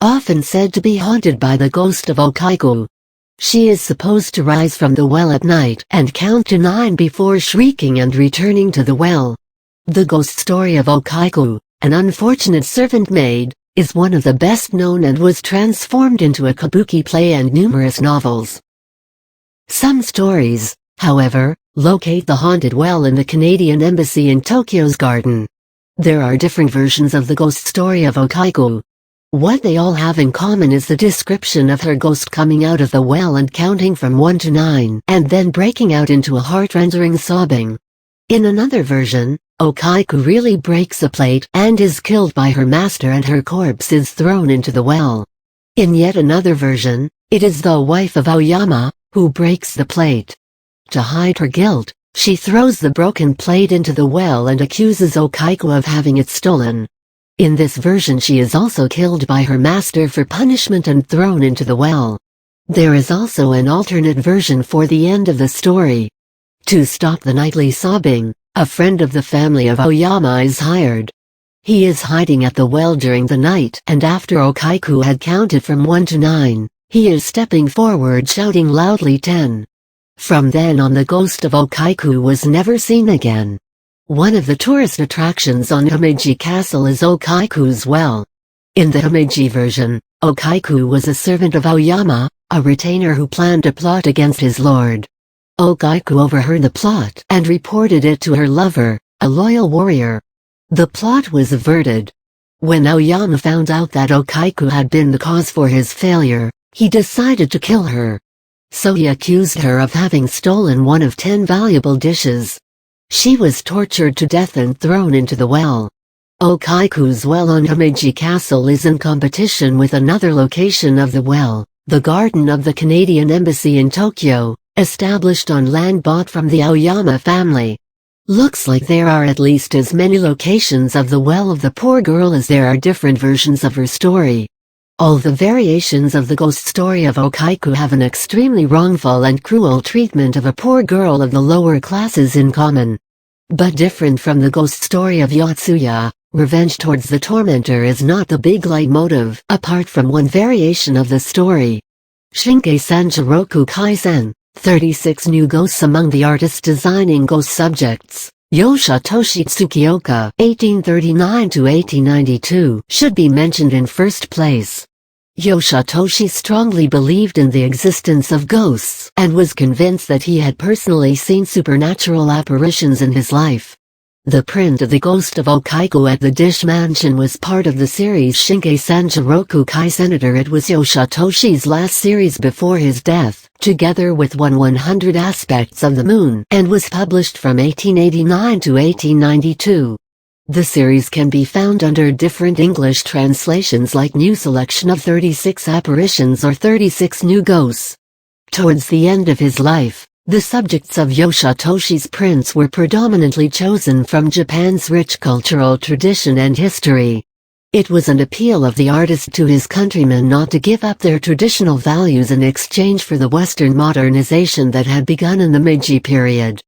often said to be haunted by the ghost of Okiku. She is supposed to rise from the well at night and count to 9 before shrieking and returning to the well. The ghost story of Okiku, an unfortunate servant maid, is one of the best known and was transformed into a kabuki play and numerous novels. Some stories, however, locate the haunted well in the Canadian Embassy in Tokyo's garden. There are different versions of the ghost story of Okiku. What they all have in common is the description of her ghost coming out of the well and counting from 1 to 9 and then breaking out into a heart-rending sobbing. In another version, Okiku really breaks a plate and is killed by her master and her corpse is thrown into the well. In yet another version, it is the wife of Aoyama who breaks the plate. To hide her guilt, she throws the broken plate into the well and accuses Okiku of having it stolen. In this version she is also killed by her master for punishment and thrown into the well. There is also an alternate version for the end of the story. To stop the nightly sobbing, a friend of the family of Aoyama is hired. He is hiding at the well during the night and after Okiku had counted from 1 to 9, he is stepping forward shouting loudly 10. From then on the ghost of Okiku was never seen again. One of the tourist attractions on Himeji Castle is Okiku's well. In the Himeji version, Okiku was a servant of Aoyama, a retainer who planned a plot against his lord. Okiku overheard the plot and reported it to her lover, a loyal warrior. The plot was averted. When Aoyama found out that Okiku had been the cause for his failure, he decided to kill her. So he accused her of having stolen one of 10 valuable dishes. She was tortured to death and thrown into the well. Okiku's well on Himeji Castle is in competition with another location of the well, the garden of the Canadian Embassy in Tokyo, established on land bought from the Aoyama family. Looks like there are at least as many locations of the well of the poor girl as there are different versions of her story. All the variations of the ghost story of Okiku have an extremely wrongful and cruel treatment of a poor girl of the lower classes in common. But different from the ghost story of Yotsuya, revenge towards the tormentor is not the big leitmotif, apart from one variation of the story. Shinkai Sanjiroku Kaisen, 36 new ghosts among the artists designing ghost subjects. Yoshitoshi Tsukioka, 1839–1892, should be mentioned in first place. Yoshitoshi strongly believed in the existence of ghosts and was convinced that he had personally seen supernatural apparitions in his life. The print of the ghost of Okiku at the Dish Mansion was part of the series Shinkai Sanjiroku Kaisen. It was Yoshitoshi's last series before his death, together with 100 Aspects of the Moon, and was published from 1889 to 1892. The series can be found under different English translations like New Selection of 36 Apparitions or 36 New Ghosts. Towards the end of his life, the subjects of Yoshitoshi's prints were predominantly chosen from Japan's rich cultural tradition and history. It was an appeal of the artist to his countrymen not to give up their traditional values in exchange for the Western modernization that had begun in the Meiji period.